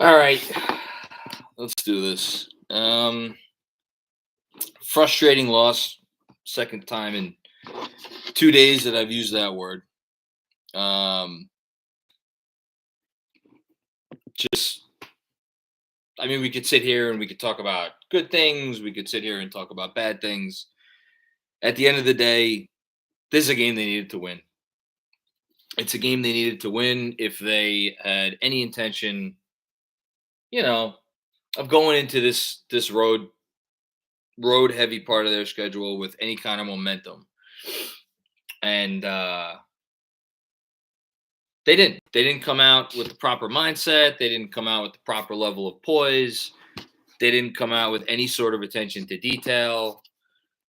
All right, let's do this. Frustrating loss. Second time in 2 days that I've used that word. Um, just, I mean, we could sit here and we could talk about good things. We could sit here and talk about bad things. At the end of the day, this is a game they needed to win. It's a game they needed to win if they had any intention, you know, of going into this road heavy part of their schedule with any kind of momentum. And they didn't. They didn't come out with the proper mindset. They didn't come out with the proper level of poise. They didn't come out with any sort of attention to detail.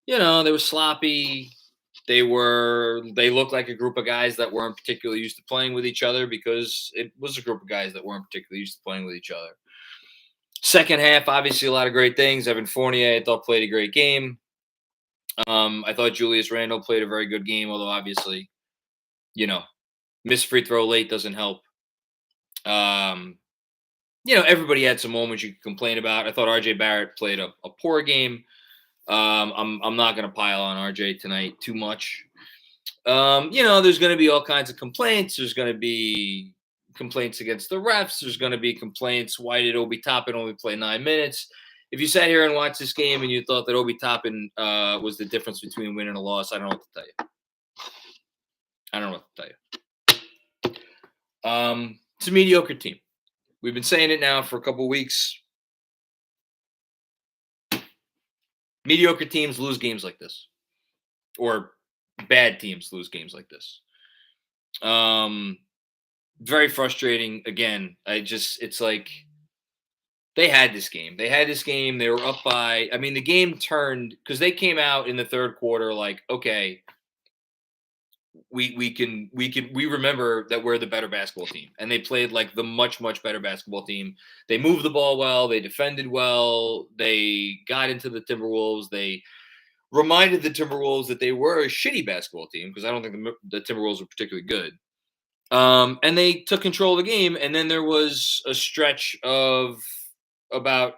They were sloppy. They looked like a group of guys that weren't particularly used to playing with each other because it was a group of guys that weren't particularly used to playing with each other. Second half, obviously a lot of great things. Evan Fournier, I thought, played a great game. I thought Julius Randle played a very good game, although obviously, missed free throw late doesn't help. Everybody had some moments you could complain about. I thought RJ Barrett played a poor game. I'm not going to pile on RJ tonight too much. There's going to be all kinds of complaints. There's going to be complaints against the refs. There's going to be complaints. Why did Obi Toppin only play 9 minutes? If you sat here and watched this game and you thought that Obi Toppin was the difference between win and a loss, I don't know what to tell you. It's a mediocre team. We've been saying it now for a couple of weeks. Mediocre teams lose games like this, or bad teams lose games like this. Very frustrating. Again, it's like they had this game. They were up by, the game turned because they came out in the third quarter like, okay, we remember that we're the better basketball team, and they played like the much better basketball team. They moved the ball well, they defended well, they got into the Timberwolves. They reminded the Timberwolves that they were a shitty basketball team because I don't think the Timberwolves were particularly good. And they took control of the game, and then there was a stretch of about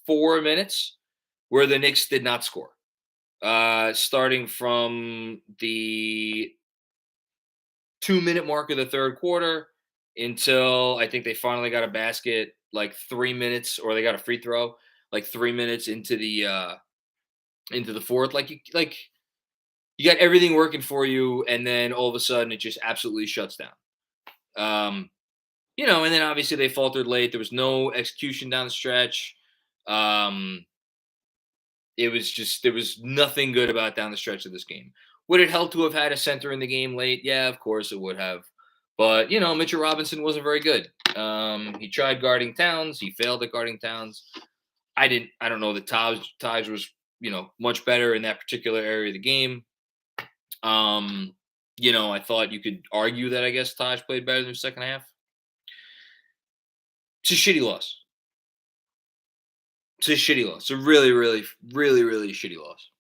4 minutes where the Knicks did not score. Starting from the 2-minute mark of the third quarter until I think they finally got a basket like 3 minutes, or they got a free throw like 3 minutes into the fourth. Like you got everything working for you, and then all of a sudden it just absolutely shuts down. And then obviously they faltered late. There was no execution down the stretch. There was nothing good about down the stretch of this game. Would it help to have had a center in the game late? Yeah, of course it would have. But, Mitchell Robinson wasn't very good. He tried guarding Towns. He failed at guarding Towns. I don't know that Taj was, much better in that particular area of the game. I thought you could argue that I guess Taj played better in the second half. It's a shitty loss. It's a shitty loss. It's a really, really, really, really shitty loss.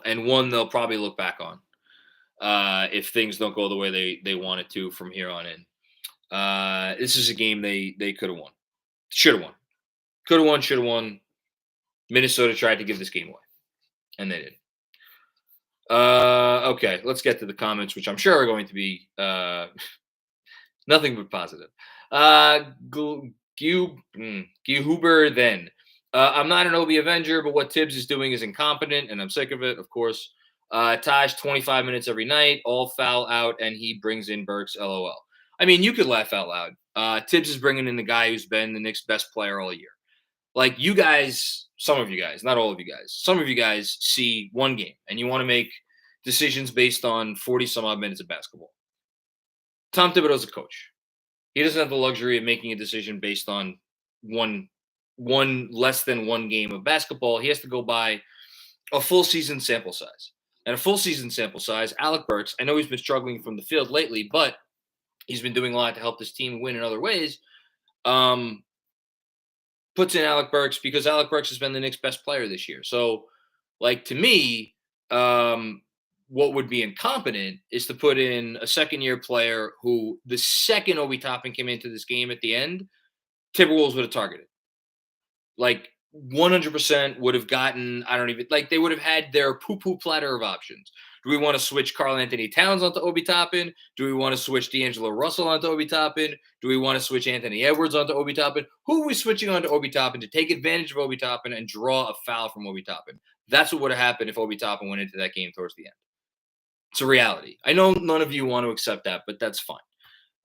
And one they'll probably look back on if things don't go the way they want it to from here on in. This is a game they could have won. Should have won. Could have won, should have won. Minnesota tried to give this game away, and they did. Okay, let's get to the comments, which I'm sure are going to be nothing but positive. Huber then. I'm not an Obi Avenger, but what Tibbs is doing is incompetent, and I'm sick of it, of course. Taj, 25 minutes every night, all foul out, and he brings in Burks, LOL. You could laugh out loud. Tibbs is bringing in the guy who's been the Knicks' best player all year. Like, you guys, some of you guys, not all of you guys, some of you guys see one game, and you want to make decisions based on 40-some-odd minutes of basketball. Tom Thibodeau's a coach. He doesn't have the luxury of making a decision based on one less than one game of basketball. He has to go by a full season sample size. And a full season sample size, Alec Burks, I know he's been struggling from the field lately, but he's been doing a lot to help this team win in other ways. Puts in Alec Burks because Alec Burks has been the Knicks' best player this year. So, to me, what would be incompetent is to put in a second-year player who the second Obi Toppin came into this game at the end, Timberwolves would have targeted. Like 100% would have gotten, I don't even, like they would have had their poo-poo platter of options. Do we want to switch Karl Anthony Towns onto Obi Toppin? Do we want to switch D'Angelo Russell onto Obi Toppin? Do we want to switch Anthony Edwards onto Obi Toppin? Who are we switching onto Obi Toppin to take advantage of Obi Toppin and draw a foul from Obi Toppin? That's what would have happened if Obi Toppin went into that game towards the end. It's a reality. I know none of you want to accept that, but that's fine.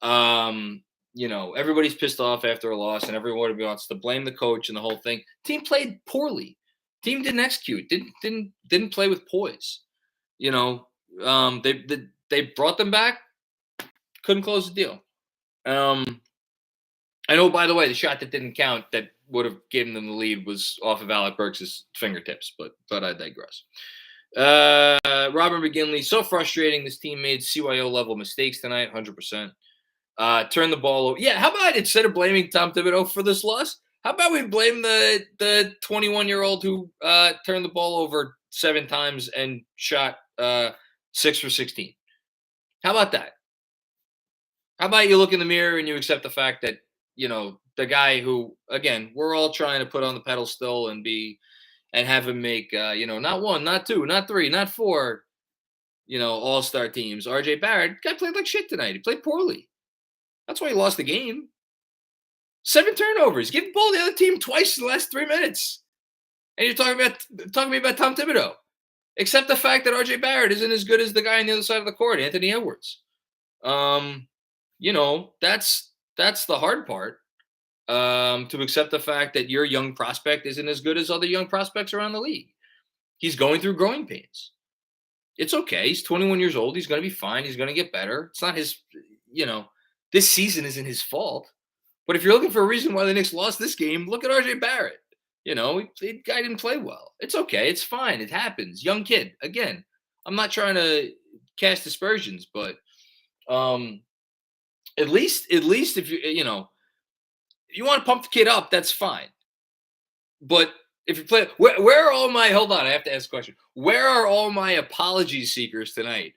Everybody's pissed off after a loss, and everyone wants to blame the coach and the whole thing. Team played poorly. Team didn't execute. Didn't play with poise. They brought them back, couldn't close the deal. I know, by the way, the shot that didn't count that would have given them the lead was off of Alec Burks' fingertips, but I digress. Robert McGinley, so frustrating. This team made CYO level mistakes tonight, 100%. Turn the ball over. Yeah, how about instead of blaming Tom Thibodeau for this loss, how about we blame the 21-year-old who turned the ball over 7 times and shot 6 for 16? How about that? How about you look in the mirror and you accept the fact that, the guy who, again, we're all trying to put on the pedal still and have him make, not 1, not 2, not 3, not 4, all-star teams. RJ Barrett, guy played like shit tonight. He played poorly. That's why he lost the game. 7 turnovers. Give the ball to the other team twice in the last 3 minutes. And you're talking to me about Tom Thibodeau. Except the fact that RJ Barrett isn't as good as the guy on the other side of the court, Anthony Edwards. That's the hard part. To accept the fact that your young prospect isn't as good as other young prospects around the league. He's going through growing pains. It's okay. He's 21 years old. He's going to be fine. He's going to get better. It's not his, this season isn't his fault. But if you're looking for a reason why the Knicks lost this game, look at RJ Barrett. The guy didn't play well. It's okay. It's fine. It happens. Young kid. Again, I'm not trying to cast aspersions, but at least if you want to pump the kid up, that's fine. But if you play, where are all my? Hold on, I have to ask a question. Where are all my apology seekers tonight?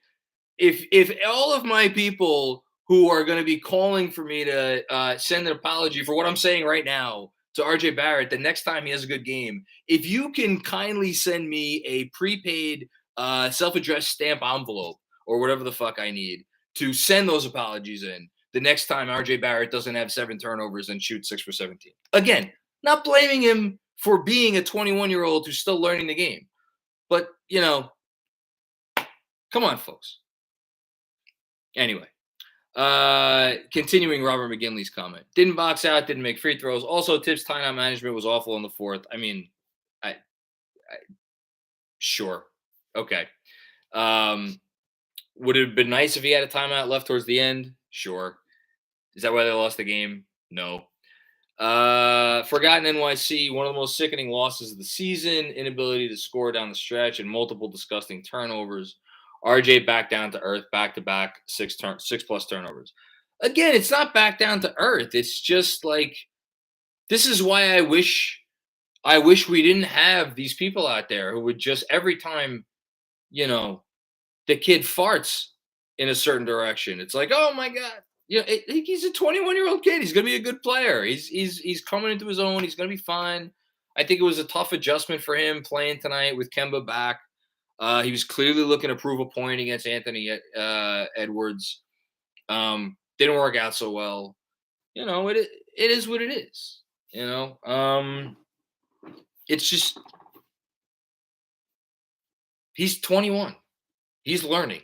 If all of my people who are going to be calling for me to send an apology for what I'm saying right now to RJ Barrett the next time he has a good game, if you can kindly send me a prepaid self-addressed stamp envelope or whatever the fuck I need to send those apologies in the next time RJ Barrett doesn't have 7 turnovers and shoot 6 for 17. Again, not blaming him for being a 21-year-old who's still learning the game. But, come on, folks. Anyway, continuing Robert McGinley's comment. Didn't box out, didn't make free throws. Also, Tibbs' timeout management was awful in the 4th. I mean, sure. Okay. Would it have been nice if he had a timeout left towards the end? Sure. Is that why they lost the game? No. Forgotten NYC, one of the most sickening losses of the season. Inability to score down the stretch and multiple disgusting turnovers. RJ back down to earth, back-to-back 6+ turnovers. Again, it's not back down to earth. It's just like, this is why I wish we didn't have these people out there who would just, every time, the kid farts in a certain direction, it's like, oh my God. He's a 21-year-old kid. He's going to be a good player. He's coming into his own. He's going to be fine. I think it was a tough adjustment for him playing tonight with Kemba back. He was clearly looking to prove a point against Anthony Edwards. Didn't work out so well. It is what it is. It's just, he's 21. He's learning.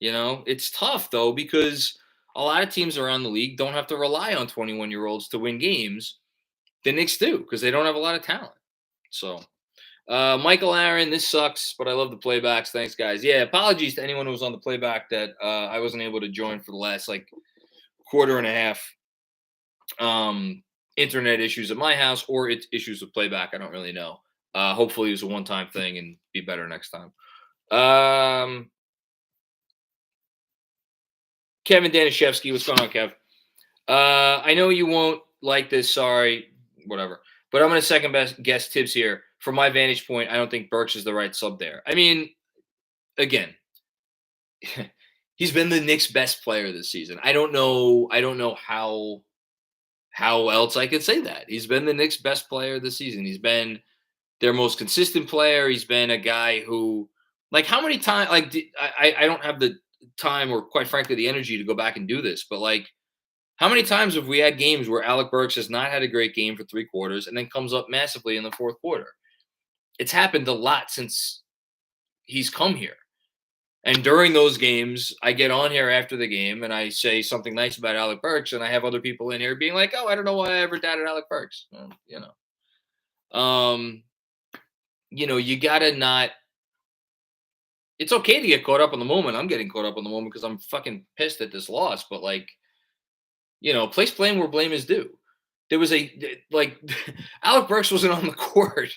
It's tough though, because a lot of teams around the league don't have to rely on 21-year-olds to win games. The Knicks do, because they don't have a lot of talent. So, Michael Aaron, this sucks, but I love the playbacks. Thanks, guys. Yeah, apologies to anyone who was on the playback that I wasn't able to join for the last, quarter and a half. Internet issues at my house or issues with playback. I don't really know. Hopefully it was a one-time thing and be better next time. Kevin Danishevsky, what's going on, Kev? I know you won't like this. Sorry, whatever. But I'm going to second best guess Tibbs here. From my vantage point, I don't think Burks is the right sub there. I mean, again, he's been the Knicks' best player this season. I don't know. I don't know how else I could say that. He's been the Knicks' best player this season. He's been their most consistent player. He's been a guy who, like, how many times? Like, I don't have the time or, quite frankly, the energy to go back and do this. But like, how many times have we had games where Alec Burks has not had a great game for 3 quarters and then comes up massively in the fourth quarter? It's happened a lot since he's come here. And during those games, I get on here after the game and I say something nice about Alec Burks, and I have other people in here being like, "Oh, I don't know why I ever doubted Alec Burks." Well, um, you gotta not. It's okay to get caught up on the moment. I'm getting caught up on the moment because I'm fucking pissed at this loss. But like, place blame where blame is due. There was Alec Burks wasn't on the court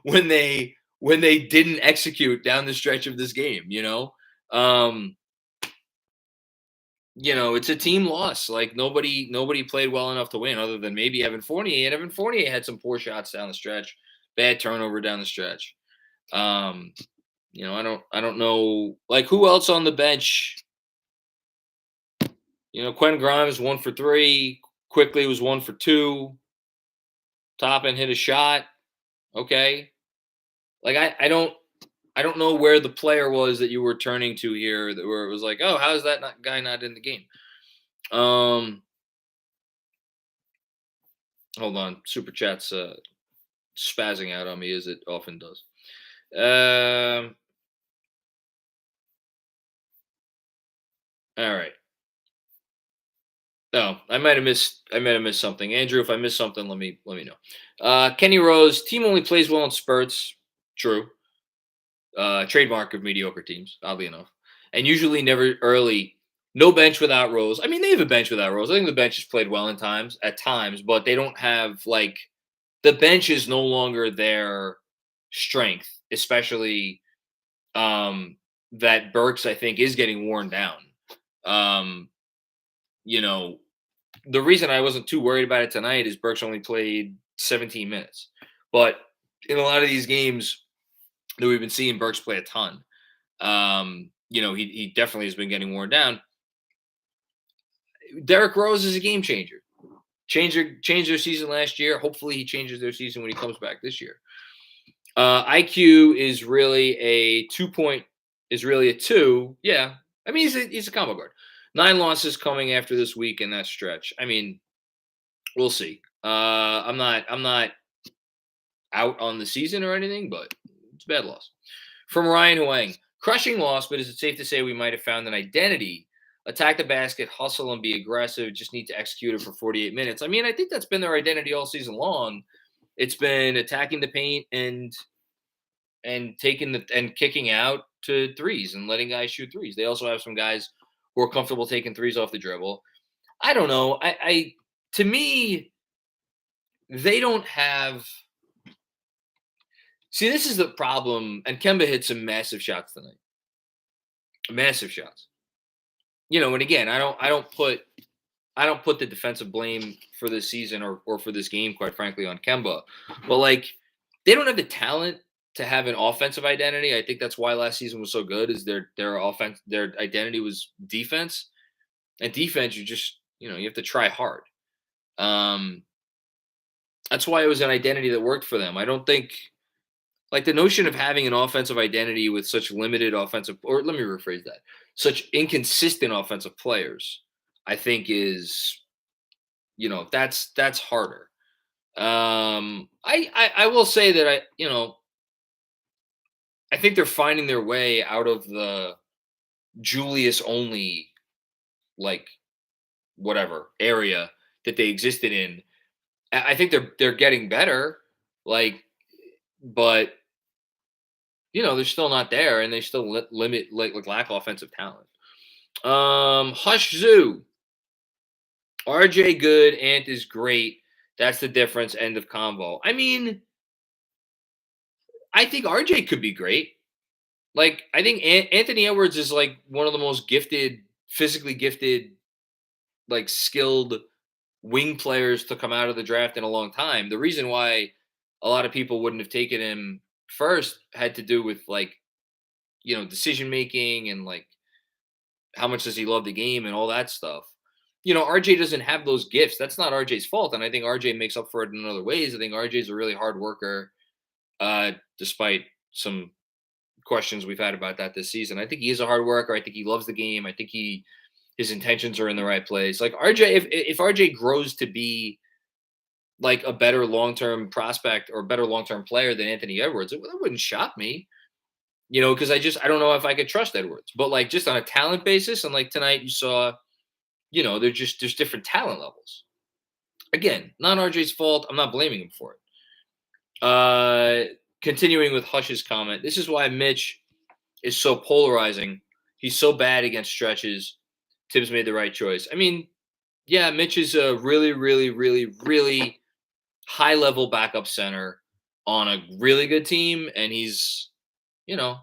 when they didn't execute down the stretch of this game. Um, it's a team loss. Like, nobody played well enough to win, other than maybe Evan Fournier. And Evan Fournier had some poor shots down the stretch, bad turnover down the stretch. I don't know, like, who else on the bench. Quentin Grimes 1 for 3. Quickly was 1 for 2. Toppin hit a shot. Okay, like I don't know where the player was that you were turning to here, where it was like, oh, how is that guy not in the game? Hold on, super chat's spazzing out on me, as it often does. All right. No, I might have missed something. Andrew, if I missed something, let me know. Kenny Rose, team only plays well in spurts. True. Trademark of mediocre teams, oddly enough. And usually never early. No bench without Rose. I mean, they have a bench without Rose. I think the bench has played well at times, but they don't have, like, the bench is no longer their strength, especially that Burks, I think, is getting worn down. The reason I wasn't too worried about it tonight is Burks only played 17 minutes. But in a lot of these games that we've been seeing Burks play a ton, he definitely has been getting worn down. Derrick Rose is a game changer. Changed their season last year. Hopefully he changes their season when he comes back this year. IQ is really a 2 point, is really a 2. Yeah. I mean, he's a combo guard. 9 losses coming after this week in that stretch. I mean, we'll see. I'm not out on the season or anything, but it's a bad loss. From Ryan Huang, crushing loss, but is it safe to say we might have found an identity? Attack the basket, hustle, and be aggressive. Just need to execute it for 48 minutes. I mean, I think that's been their identity all season long. It's been attacking the paint and taking and kicking out to threes and letting guys shoot threes. They also have some guys who are comfortable taking threes off the dribble. I don't know. To me, they don't have. See, this is the problem. And Kemba hit some massive shots tonight. Massive shots. And again, I don't put the defensive blame for this season or for this game, quite frankly, on Kemba. But, like, they don't have the talent to have an offensive identity. I think that's why last season was so good, is their identity was defense. And defense, you just, you have to try hard. That's why it was an identity that worked for them. I don't think, like, the notion of having an offensive identity with such limited offensive, or let me rephrase that, such inconsistent offensive players, I think is, that's harder. I will say that I think they're finding their way out of the Julius only, like, whatever area that they existed in. I think they're getting better, like, but they're still not there, and they still limit, like, lack offensive talent. Hush Zoo. RJ good, Ant is great. That's the difference. End of convo. I mean, I think RJ could be great. Like, I think Anthony Edwards is, like, one of the most physically gifted, like, skilled wing players to come out of the draft in a long time. The reason why a lot of people wouldn't have taken him first had to do with, like, decision making and, like, how much does he love the game and all that stuff. RJ doesn't have those gifts. That's not RJ's fault, and I think RJ makes up for it in other ways. I think RJ's a really hard worker, despite some questions we've had about that this season. I think he is a hard worker. I think he loves the game. I think his intentions are in the right place. Like RJ, if RJ grows to be like a better long-term prospect or a better long-term player than Anthony Edwards, that wouldn't shock me. Because I don't know if I could trust Edwards. But like just on a talent basis, and like tonight you saw, there's different talent levels. Again, not RJ's fault. I'm not blaming him for it. Continuing with Hush's comment, this is why Mitch is so polarizing. He's so bad against stretches. Tibbs made the right choice. I mean, yeah, Mitch is a really, really, really, really high-level backup center on a really good team, and he's the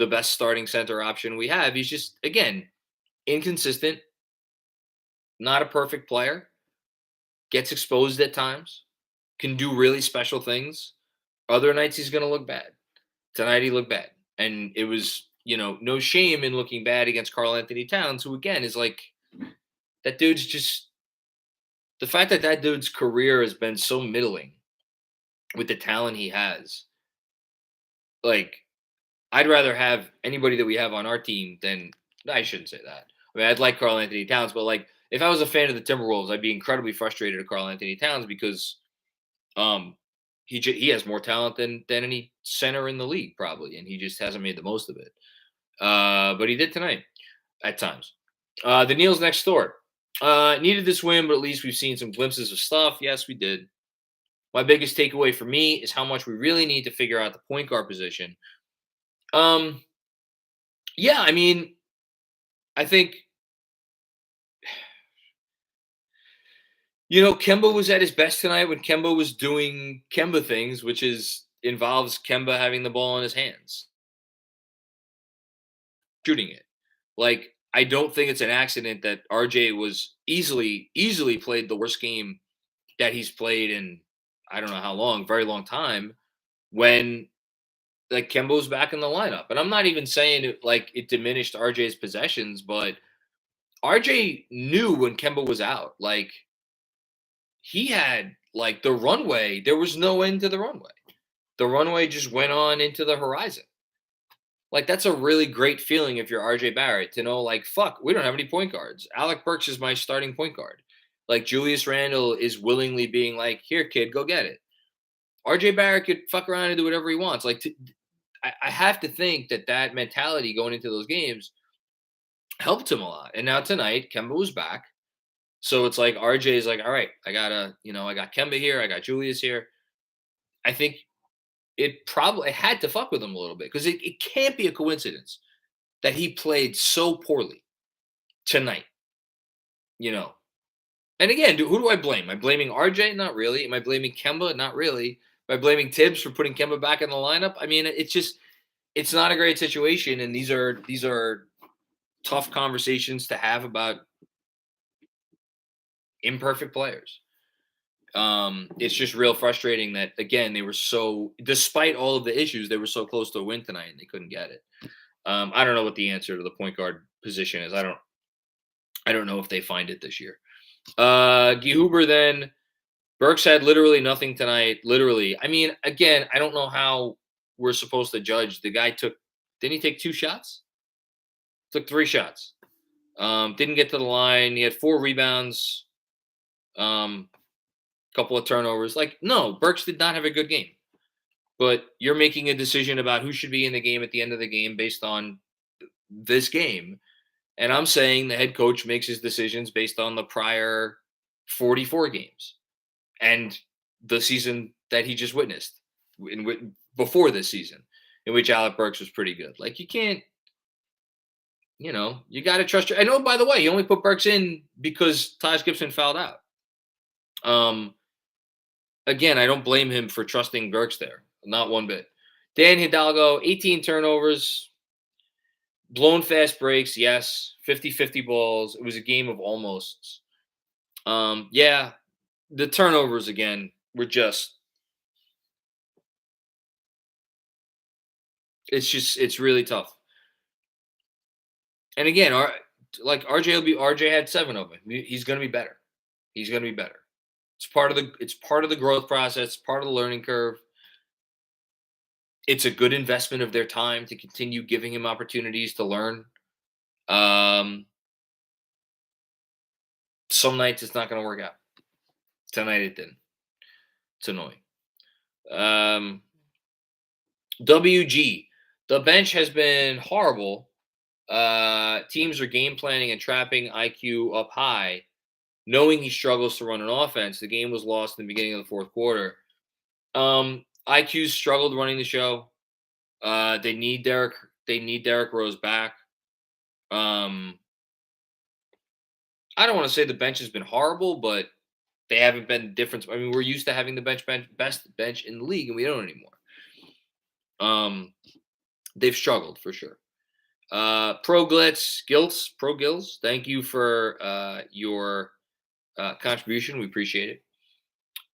best starting center option we have. He's just, again, inconsistent, not a perfect player, gets exposed at times, can do really special things. Other nights he's going to look bad. Tonight he looked bad. And it was, no shame in looking bad against Karl Anthony Towns, who again is like, that dude's just, the fact that dude's career has been so middling with the talent he has. Like, I'd rather have anybody that we have on our team than, I shouldn't say that. I mean, I'd like Karl Anthony Towns, but like, if I was a fan of the Timberwolves, I'd be incredibly frustrated at Karl Anthony Towns because he has more talent than any center in the league probably, and he just hasn't made the most of it. But he did tonight at times. The Neil's next door. Needed this win, but at least we've seen some glimpses of stuff. Yes, we did. My biggest takeaway for me is how much we really need to figure out the point guard position. Yeah, I mean, I think Kemba was at his best tonight when Kemba was doing Kemba things, which involves Kemba having the ball in his hands, shooting it. Like, I don't think it's an accident that RJ was easily played the worst game that he's played in I don't know how long, very long time, when like Kemba was back in the lineup. And I'm not even saying it diminished RJ's possessions, but RJ knew when Kemba was out. Like, he had like the runway, there was no end to the runway. The runway just went on into the horizon. Like, that's a really great feeling if you're RJ Barrett to know, like, fuck, we don't have any point guards. Alec Burks is my starting point guard. Like, Julius Randle is willingly being like, here, kid, go get it. RJ Barrett could fuck around and do whatever he wants. Like, I have to think that mentality going into those games helped him a lot. And now tonight, Kemba was back. So it's like RJ is like, all right, I got Kemba here. I got Julius here. I think it had to fuck with him a little bit because it can't be a coincidence that he played so poorly tonight. And again, who do I blame? Am I blaming RJ? Not really. Am I blaming Kemba? Not really. Am I blaming Tibbs for putting Kemba back in the lineup? I mean, it's not a great situation, and these are tough conversations to have about imperfect players. It's just real frustrating that, again, they were so, despite all of the issues, they were so close to a win tonight and they couldn't get it. I don't know what the answer to the point guard position is. I don't know if they find it this year. Guy Huber then, Burks had literally nothing tonight. Literally. I mean, again, I don't know how we're supposed to judge. The guy didn't he take 2 shots? Took 3 shots. Didn't get to the line. He had 4 rebounds. Couple of turnovers. Like, no, Burks did not have a good game. But you're making a decision about who should be in the game at the end of the game based on this game. And I'm saying the head coach makes his decisions based on the prior 44 games and the season that he just witnessed before this season, in which Alec Burks was pretty good. Like, you can't, you got to trust I know, by the way, you only put Burks in because Taj Gibson fouled out. Again, I don't blame him for trusting Burks there. Not one bit. Dan Hidalgo, 18 turnovers, blown fast breaks, yes. 50-50 balls. It was a game of almosts. Yeah, the turnovers, again, were just – it's really tough. And again, RJ had 7 of them. He's going to be better. He's going to be better. It's part of the growth process, part of the learning curve. It's a good investment of their time to continue giving him opportunities to learn. Some nights it's not going to work out. Tonight it didn't. It's annoying. WG. The bench has been horrible. Teams are game planning and trapping IQ up high, knowing he struggles to run an offense. The game was lost in the beginning of the fourth quarter. IQ's struggled running the show. They need Derrick Rose back. I don't want to say the bench has been horrible, but they haven't been different. I mean, we're used to having the best bench in the league, and we don't anymore. They've struggled for sure. Pro Gills, thank you for your contribution. We appreciate it.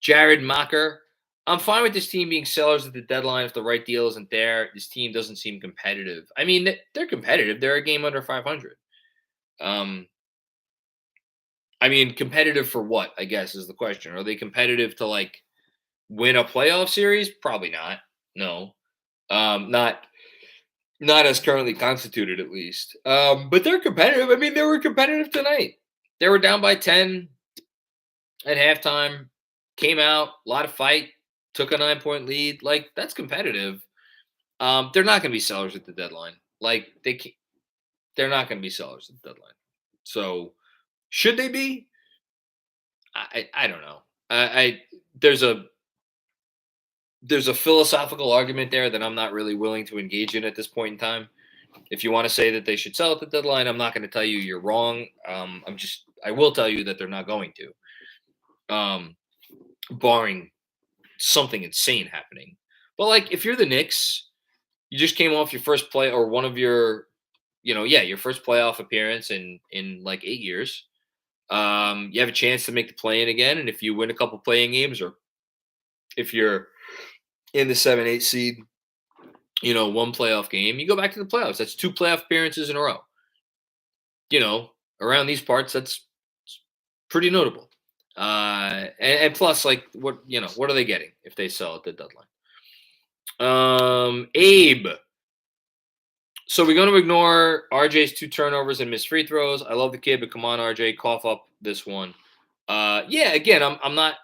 Jared Macher, I'm fine with this team being sellers at the deadline if the right deal isn't there. This team doesn't seem competitive. I mean, they're competitive. They're a game under 500. I mean, competitive for what, I guess, is the question. Are they competitive to, like, win a playoff series? Probably not. No. Not as currently constituted, at least. But they're competitive. I mean, they were competitive tonight. They were down by 10 at halftime, came out, a lot of fight, took a 9-point lead. Like, that's competitive. They're not going to be sellers at the deadline. Like, they're not going to be sellers at the deadline. So, should they be? I don't know. There's a philosophical argument there that I'm not really willing to engage in at this point in time. If you want to say that they should sell at the deadline, I'm not going to tell you you're wrong. I will tell you that they're not going to, barring something insane happening. But, like, if you're the Knicks, you just came off your first play or one of your, your first playoff appearance in like 8 years. You have a chance to make the play-in again, and if you win a couple play-in games, or if you're in the 7-8 seed, one playoff game, you go back to the playoffs. That's 2 playoff appearances in a row. Around these parts, that's pretty notable. And plus, like, what are they getting if they sell at the deadline? Abe. So we're going to ignore RJ's 2 turnovers and missed free throws. I love the kid, but come on, RJ, cough up this one. Yeah, again, I'm not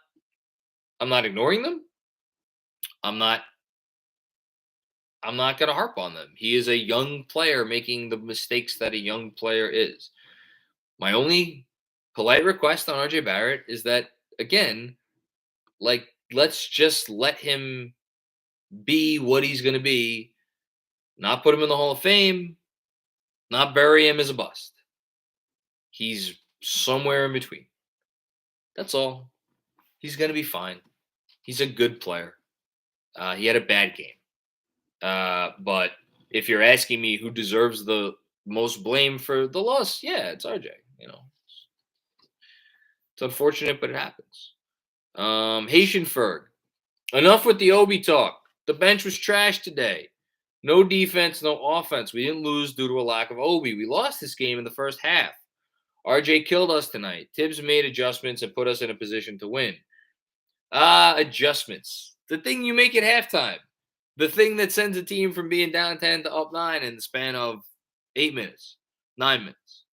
ignoring them. I'm not going to harp on them. He is a young player making the mistakes that a young player is. My only polite request on RJ Barrett is that, again, like, let's just let him be what he's going to be. Not put him in the Hall of Fame, not bury him as a bust. He's somewhere in between. That's all. He's going to be fine. He's a good player. He had a bad game. But if you're asking me who deserves the most blame for the loss, yeah, it's RJ. It's unfortunate, but it happens. Haitian Ferg. Enough with the Obi talk. The bench was trash today. No defense, no offense. We didn't lose due to a lack of Obi. We lost this game in the first half. RJ killed us tonight. Tibbs made adjustments and put us in a position to win. Adjustments. The thing you make at halftime. The thing that sends a team from being down 10 to up 9 in the span of 8 minutes, 9 minutes.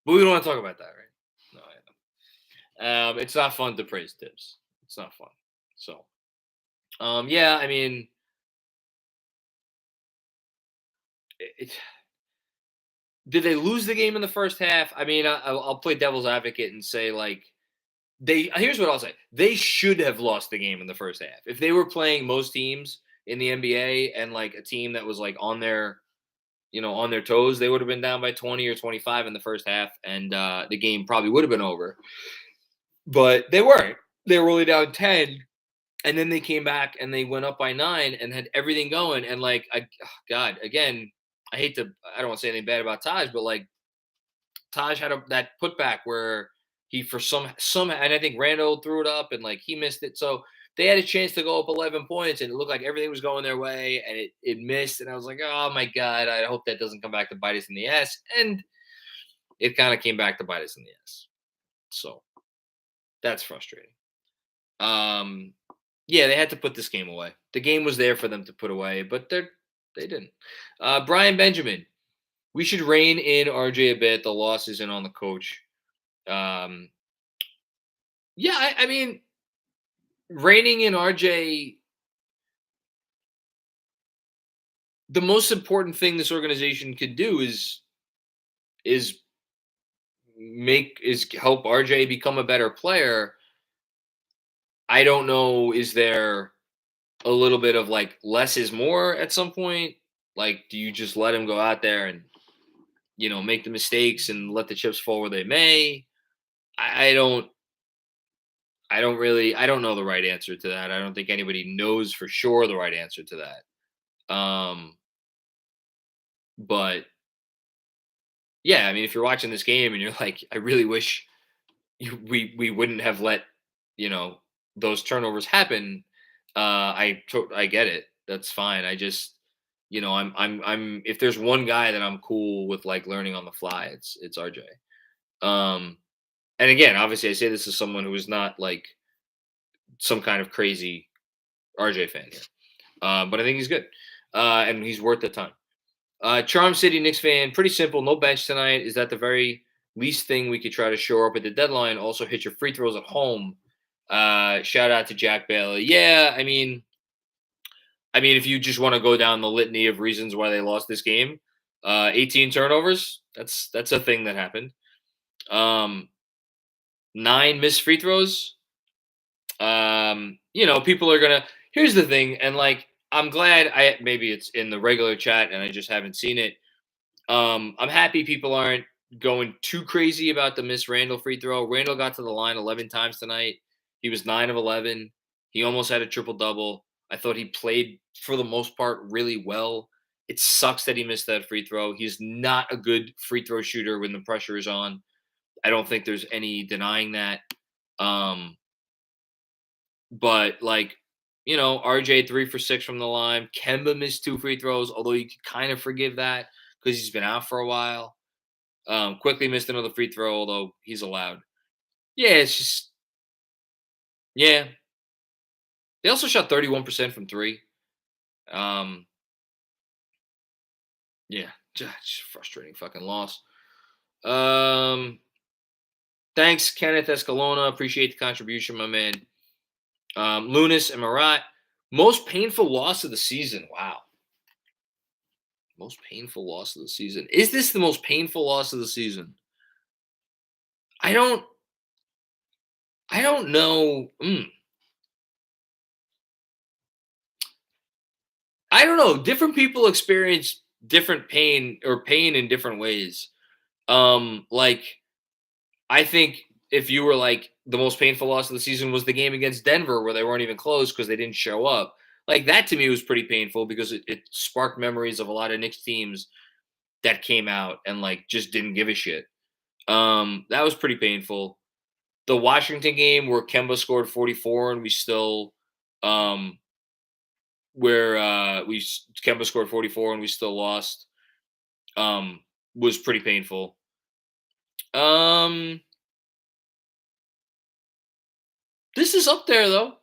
But we don't want to talk about that, right? No, I don't. It's not fun to praise Tibbs. It's not fun. So, yeah, I mean, did they lose the game in the first half? I mean, I'll play devil's advocate and say, like, here's what I'll say. They should have lost the game in the first half. If they were playing most teams in the NBA and, like, a team that was, like, on their toes, they would have been down by 20 or 25 in the first half, and the game probably would have been over. But they weren't. They were only down 10. And then they came back and they went up by 9 and had everything going. And, like, God, again, I don't want to say anything bad about Taj, but, like, Taj had that putback where he, for some, and I think Randall threw it up and, like, he missed it. So they had a chance to go up 11 points, and it looked like everything was going their way, and it missed. And I was like, oh my God, I hope that doesn't come back to bite us in the ass. And it kind of came back to bite us in the ass. So that's frustrating. Yeah, they had to put this game away. The game was there for them to put away, but they didn't. Brian Benjamin, we should rein in RJ a bit. The loss isn't on the coach. Yeah, I mean, reining in RJ, the most important thing this organization could do is help RJ become a better player. I don't know, is there a little bit of like less is more at some point? Like, do you just let him go out there and make the mistakes and let the chips fall where they may? I don't know the right answer to that. I don't think anybody knows for sure the right answer to that. But yeah, I mean, if you're watching this game and you're like, I really wish we wouldn't have let those turnovers happen. I get it. That's fine. I just I'm if there's one guy that I'm cool with like learning on the fly, it's RJ. And again, obviously, I say this as someone who is not like some kind of crazy RJ fan here, but I think he's good, and he's worth the time. Charm City Knicks fan, pretty simple. No bench tonight. Is that the very least thing we could try to shore up at the deadline? Also, hit your free throws at home. Shout out to Jack Bailey. Yeah, I mean, if you just want to go down the litany of reasons why they lost this game, 18 turnovers. That's a thing that happened. 9 missed free throws. People are gonna. Here's the thing, and like, I'm glad maybe it's in the regular chat and I just haven't seen it. I'm happy people aren't going too crazy about the missed Randall free throw. Randall got to the line 11 times tonight. He was 9 of 11. He almost had a triple double. I thought he played for the most part really well. It sucks that he missed that free throw. He's not a good free throw shooter when the pressure is on. I don't think there's any denying that. But like, RJ 3 for 6 from the line. Kemba missed 2 free throws, although you can kind of forgive that because he's been out for a while. Quickly missed another free throw, although he's allowed. Yeah, it's just, yeah. They also shot 31% from 3. Yeah, just frustrating fucking loss. Thanks, Kenneth Escalona. Appreciate the contribution, my man. Lunas and Marat. Most painful loss of the season. Wow. Most painful loss of the season. Is this the most painful loss of the season? I don't know. I don't know. Different people experience different pain in different ways. Like, I think if you were like, the most painful loss of the season was the game against Denver where they weren't even close because they didn't show up. Like, that to me was pretty painful because it sparked memories of a lot of Knicks teams that came out and like just didn't give a shit. That was pretty painful. The Washington game where Kemba scored 44 and we still Kemba scored 44 and we still lost was pretty painful. This is up there though.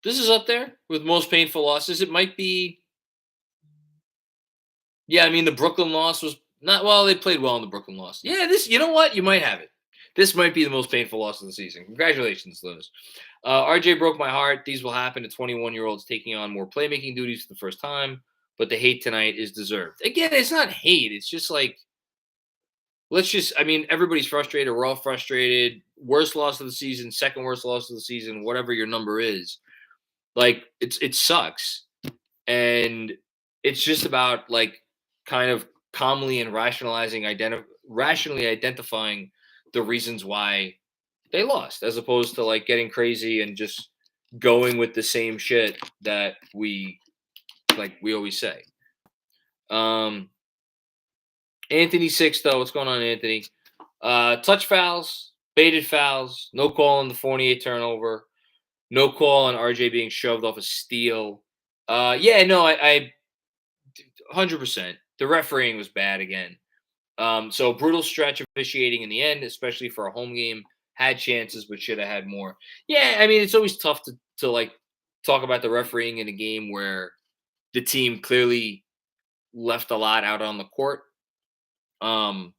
This is up there with most painful losses. It might be. Yeah, I mean, the Brooklyn loss was not well. They played well in the Brooklyn loss. Yeah, this. You know what? You might have it. This might be the most painful loss of the season. Congratulations, Lunas. RJ broke my heart. These will happen to 21-year-olds taking on more playmaking duties for the first time, but the hate tonight is deserved. Again, it's not hate. It's just like, everybody's frustrated. We're all frustrated. Worst loss of the season, second worst loss of the season, whatever your number is. Like, it sucks. And it's just about like kind of calmly and rationally identifying the reasons why they lost, as opposed to like getting crazy and just going with the same shit that we always say. Anthony Sixto, what's going on, Anthony? Touch fouls, baited fouls, no call on the Fournier turnover, No call on RJ being shoved off a steal. Yeah, no, I 100%. The refereeing was bad again. So brutal stretch of officiating in the end, especially for a home game. Had chances, but should have had more. Yeah, I mean, it's always tough to like talk about the refereeing in a game where the team clearly left a lot out on the court. I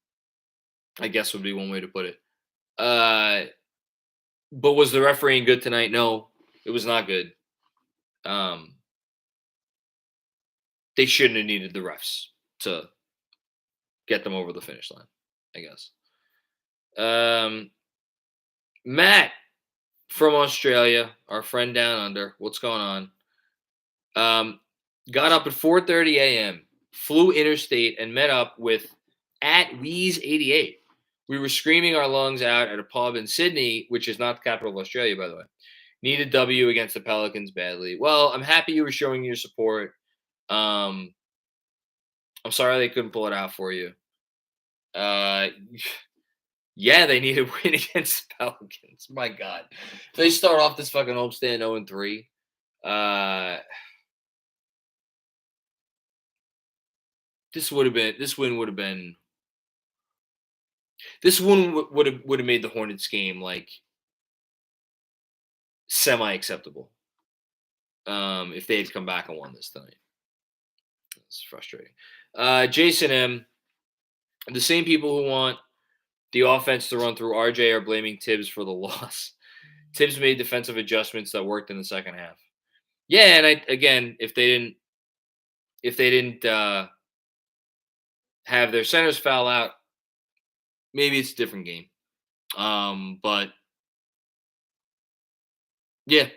guess would be one way to put it. But was the refereeing good tonight? No, it was not good. They shouldn't have needed the refs to get them over the finish line, I guess. Matt from Australia, our friend down under. What's going on? Got up at 4:30 a.m., flew interstate, and met up with at Weeze88. We were screaming our lungs out at a pub in Sydney, which is not the capital of Australia, by the way. Needed W against the Pelicans badly. Well, I'm happy you were showing your support. I'm sorry they couldn't pull it out for you. Yeah, they need a win against the Pelicans. My God. If they start off this fucking homestand 0-3. This win would have made the Hornets game like semi-acceptable. If they had come back and won this tonight. It's frustrating. Jason M. The same people who want the offense to run through RJ are blaming Tibbs for the loss. Tibbs made defensive adjustments that worked in the second half. Yeah, and if they didn't have their centers foul out, maybe it's a different game. But yeah,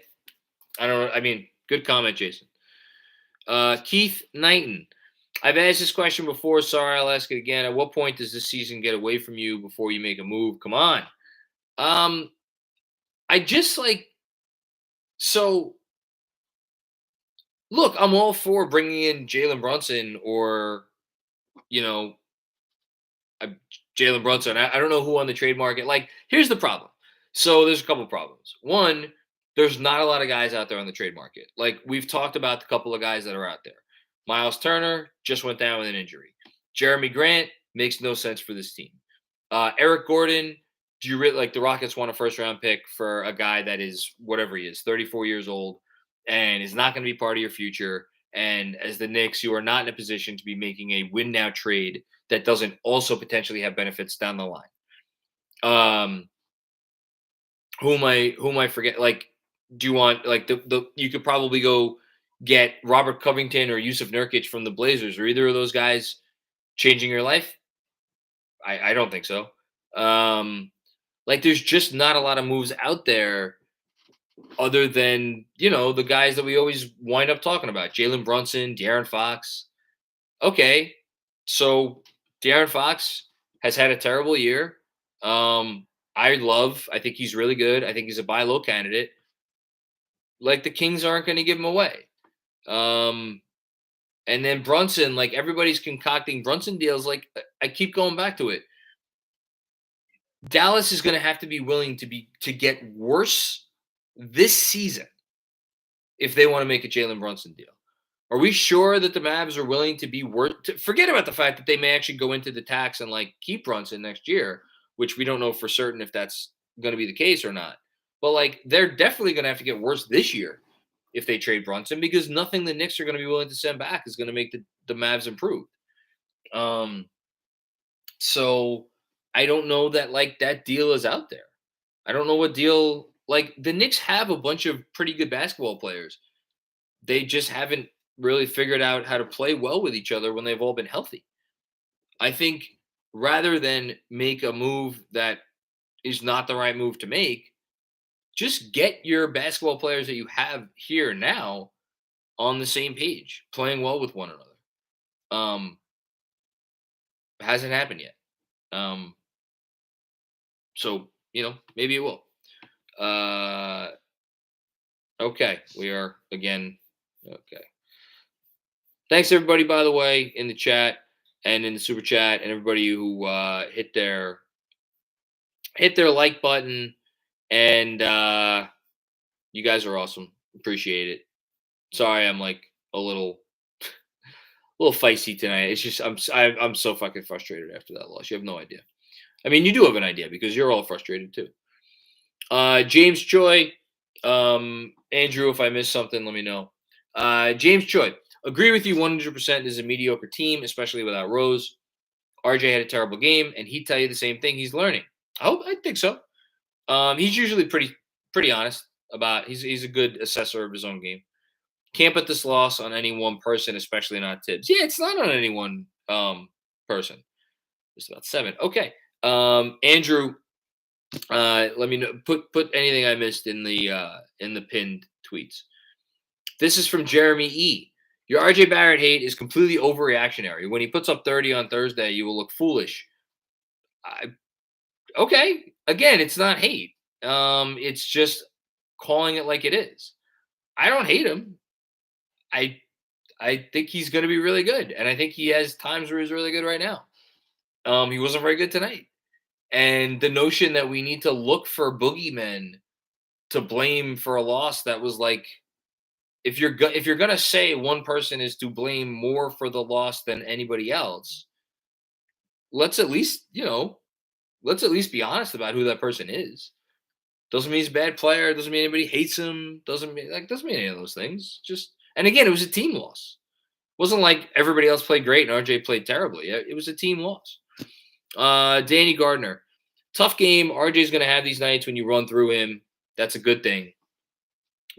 good comment, Jason. Keith Knighton. I've asked this question before. Sorry, I'll ask it again. At what point does this season get away from you before you make a move? Come on. I just look, I'm all for bringing in Jalen Brunson or, Jalen Brunson. I don't know who on the trade market. Here's the problem. So there's a couple problems. One, there's not a lot of guys out there on the trade market. We've talked about the couple of guys that are out there. Miles Turner just went down with an injury. Jeremy Grant makes no sense for this team. Eric Gordon, do you really the Rockets want a first-round pick for a guy that is whatever he is, 34 years old, and is not going to be part of your future? And as the Knicks, you are not in a position to be making a win-now trade that doesn't also potentially have benefits down the line. Who am I forget? Do you want you could probably go get Robert Covington or Yusuf Nurkic from the Blazers? Are either of those guys changing your life? I don't think so. There's just not a lot of moves out there other than, the guys that we always wind up talking about. Jalen Brunson, De'Aaron Fox. Okay, so De'Aaron Fox has had a terrible year. I think he's really good. I think he's a buy low candidate. The Kings aren't going to give him away. And then Brunson, everybody's concocting Brunson deals. I keep going back to it. Dallas is going to have to be willing to get worse this season if they want to make a Jalen Brunson deal. Are we sure that the Mavs are willing to be forget about the fact that they may actually go into the tax and keep Brunson next year, which we don't know for certain if that's going to be the case or not. But they're definitely going to have to get worse this year if they trade Brunson, because nothing the Knicks are going to be willing to send back is going to make the Mavs improve. So I don't know that that deal is out there. I don't know what deal the Knicks have a bunch of pretty good basketball players. They just haven't really figured out how to play well with each other when they've all been healthy. I think rather than make a move that is not the right move to make, just get your basketball players that you have here now on the same page, playing well with one another. Hasn't happened yet. So, maybe it will. Okay, we are again. Okay. Thanks everybody, by the way, in the chat and in the super chat, and everybody who hit their like button and You guys are awesome. Appreciate it. Sorry, I'm like a little feisty tonight. It's just I'm so fucking frustrated after that loss. You have no idea. I mean, you do have an idea because you're all frustrated too. James Choi, Andrew, if I missed something, let me know. James Choi, agree with you 100%. This is a mediocre team, especially without Rose. RJ had a terrible game, and he'd tell you the same thing. He's learning. I think so. He's usually pretty honest about. He's a good assessor of his own game. Can't put this loss on any one person, especially not Tibbs. Yeah, it's not on any one person. Just about 7. Okay. Andrew, let me know. Put anything I missed in the pinned tweets. This is from Jeremy E. Your RJ Barrett hate is completely overreactionary. When he puts up 30 on Thursday, you will look foolish. Okay. Again, it's not hate. It's just calling it like it is. I don't hate him. I think he's going to be really good, and I think he has times where he's really good right now. He wasn't very good tonight, and the notion that we need to look for boogeymen to blame for a loss that was like, if you're gonna say one person is to blame more for the loss than anybody else, let's at least be honest about who that person is. Doesn't mean he's a bad player. Doesn't mean anybody hates him. Doesn't mean any of those things. And again, it was a team loss. It wasn't like everybody else played great and RJ played terribly. It was a team loss. Danny Gardner, tough game. RJ's going to have these nights when you run through him. That's a good thing.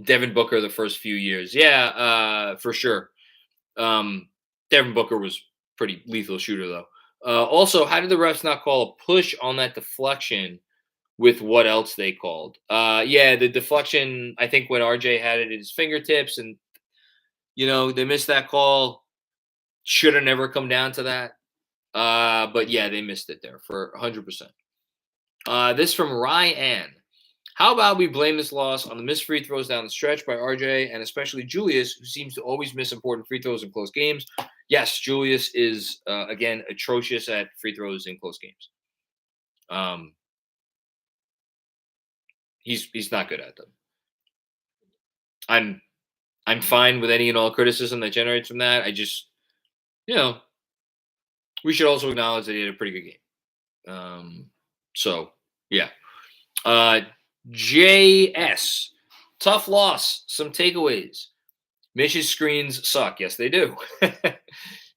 Devin Booker the first few years. Yeah, for sure. Devin Booker was pretty lethal shooter, though. Also, how did the refs not call a push on that deflection with what else they called? Yeah, the deflection, I think when RJ had it at his fingertips and, they missed that call. Should have never come down to that. But yeah, they missed it there for 100%. This from Ryan. How about we blame this loss on the missed free throws down the stretch by RJ and especially Julius, who seems to always miss important free throws in close games? Yes, Julius is, again, atrocious at free throws in close games. He's not good at them. I'm fine with any and all criticism that generates from that. I just, we should also acknowledge that he had a pretty good game. So yeah. JS, tough loss. Some takeaways. Mitch's screens suck. Yes, they do.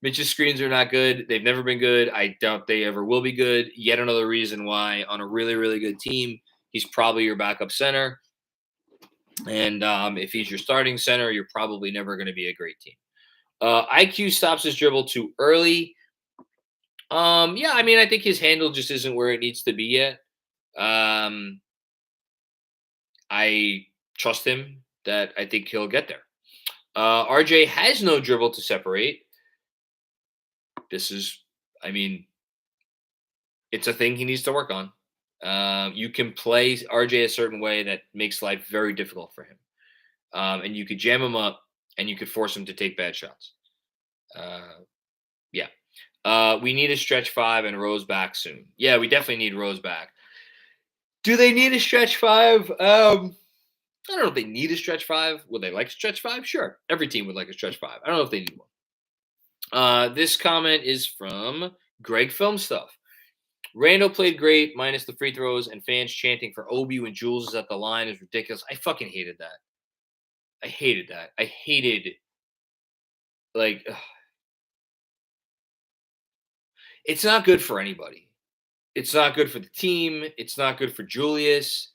Mitch's screens are not good. They've never been good. I doubt they ever will be good. Yet another reason why on a really, really good team, he's probably your backup center. And if he's your starting center, you're probably never going to be a great team. IQ stops his dribble too early. Yeah, I mean, I think his handle just isn't where it needs to be yet. I trust him that I think he'll get there. RJ has no dribble to separate. It's a thing he needs to work on. You can play RJ a certain way that makes life very difficult for him. And you could jam him up and you could force him to take bad shots. Yeah. We need a stretch 5 and Rose back soon. Yeah, we definitely need Rose back. Do they need a stretch 5? I don't know if they need a stretch 5. Would they like a stretch 5? Sure. Every team would like a stretch 5. I don't know if they need one. This comment is from Greg Film Stuff. Randall played great, minus the free throws, and fans chanting for Obi when Jules is at the line is ridiculous. I fucking hated that. I hated that. I hated, it's not good for anybody. It's not good for the team. It's not good for Julius.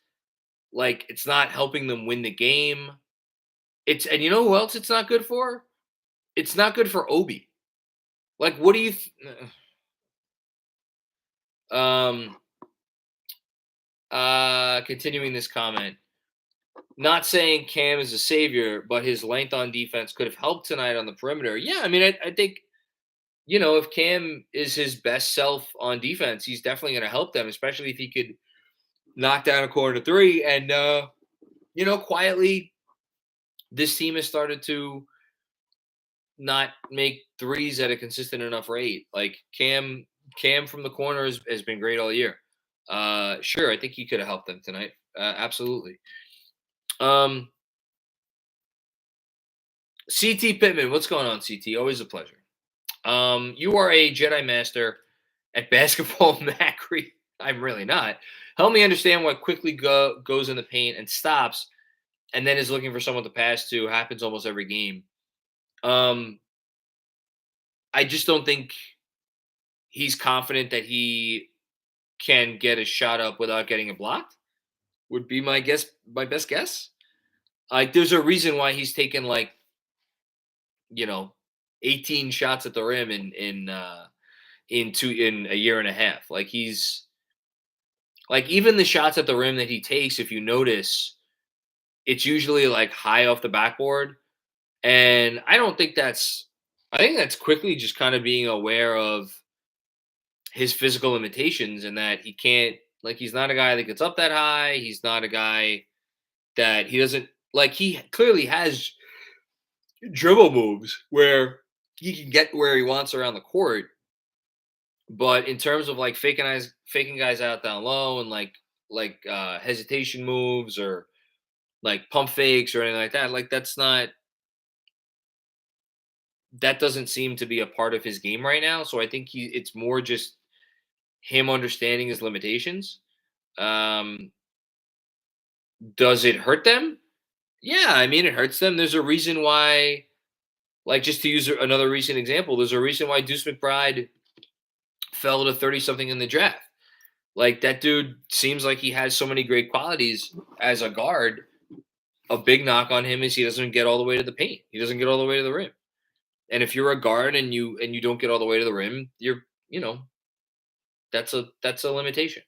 It's not helping them win the game. And you know who else it's not good for? It's not good for Obi. What do you continuing this comment. Not saying Cam is a savior, but his length on defense could have helped tonight on the perimeter. Yeah, I mean, I think, if Cam is his best self on defense, he's definitely going to help them, especially if he could knock down a corner 3. And, quietly, this team has started to not make threes at a consistent enough rate. Cam from the corner has been great all year. Sure, I think he could have helped them tonight. Absolutely. CT Pittman, what's going on, CT? Always a pleasure. You are a Jedi Master at basketball, Macri. I'm really not. Help me understand what quickly goes in the paint and stops, and then is looking for someone to pass to. Happens almost every game. Um, I just don't think he's confident that he can get a shot up without getting it blocked. Would be my guess. My best guess. Like, there's a reason why he's taken like you know 18 shots at the rim in a year and a half. Like he's like even the shots at the rim that he takes, if you notice, it's usually like high off the backboard. And I think that's quickly just kind of being aware of his physical limitations and that he can't like he's not a guy that gets up that high. He's not a guy that he doesn't like he clearly has dribble moves where he can get where he wants around the court. But in terms of like faking guys out down low and hesitation moves or like pump fakes or anything like that, like that doesn't seem to be a part of his game right now. So I think it's more just him understanding his limitations. Um, does it hurt them? Yeah, I mean it hurts them. There's a reason why, like just to use another recent example, there's a reason why Deuce McBride fell to 30 something in the draft. Like that dude seems like he has so many great qualities as a guard. A big knock on him is he doesn't get all the way to the paint. He doesn't get all the way to the rim. And if you're a guard and you don't get all the way to the rim, that's a limitation.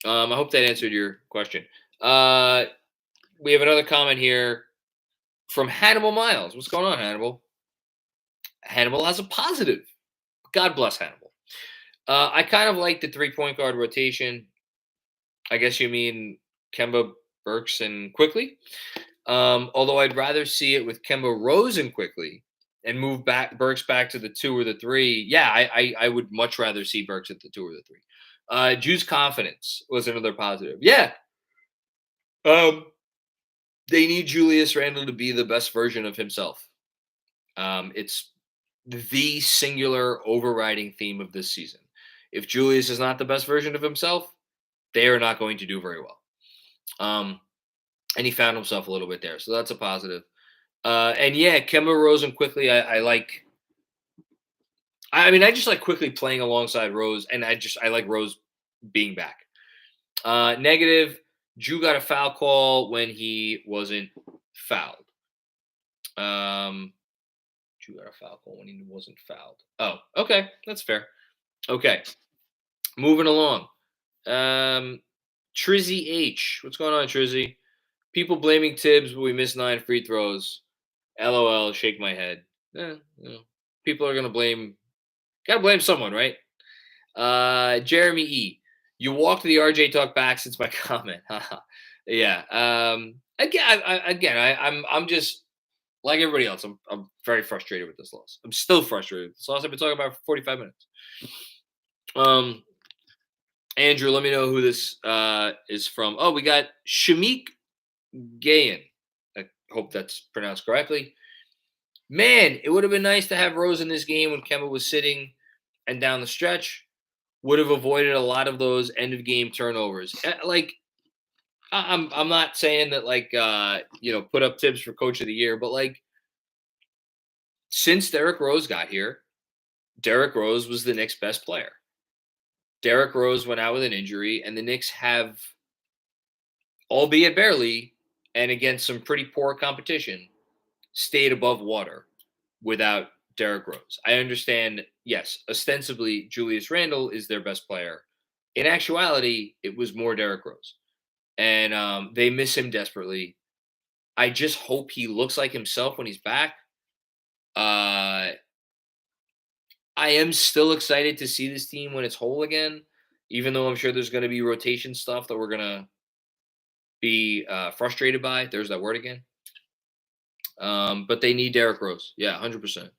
I hope that answered your question. We have another comment here from Hannibal Miles. What's going on, Hannibal? Hannibal has a positive. God bless Hannibal. I kind of like the 3-point guard rotation. I guess you mean Kemba, Burks, and Quickly. Although I'd rather see it with Kemba, Rose, and Quickly, and move Burks back to the 2 or the 3. Yeah, I would much rather see Burks at the 2 or the 3. Juice confidence was another positive. Yeah. They need Julius Randle to be the best version of himself. It's the singular overriding theme of this season. If Julius is not the best version of himself, they are not going to do very well. And he found himself a little bit there. So that's a positive. And yeah, Kemba, Rose, and Quickly, I like. I mean, I just like Quickly playing alongside Rose, and I like Rose being back. Negative, Drew got a foul call when he wasn't fouled. Drew got a foul call when he wasn't fouled. Oh, okay. That's fair. Okay. Moving along. Trizzy H. What's going on, Trizzy? People blaming Tibbs, but we missed 9 free throws. LOL, shake my head. People are going to gotta blame someone, right? Jeremy E. You walked the RJ talk back since my comment. Yeah. I'm just like everybody else. I'm very frustrated with this loss. I'm still frustrated with this loss. I've been talking about it for 45 minutes. Andrew, let me know who this is from. Oh, we got Shamik Gayan. I hope that's pronounced correctly. Man, it would have been nice to have Rose in this game when Kemba was sitting and down the stretch. Would have avoided a lot of those end of game turnovers. Like, I'm not saying that put up Tibbs for Coach of the Year, but like since Derrick Rose got here, Derrick Rose was the Knicks' best player. Derrick Rose went out with an injury, and the Knicks have, albeit barely, and against some pretty poor competition, stayed above water without Derrick Rose. I understand, yes, ostensibly Julius Randle is their best player. In actuality, it was more Derrick Rose. And they miss him desperately. I just hope he looks like himself when he's back. I am still excited to see this team when it's whole again, even though I'm sure there's going to be rotation stuff that we're going to be frustrated by. There's that word again. But they need Derrick Rose. Yeah, 100%.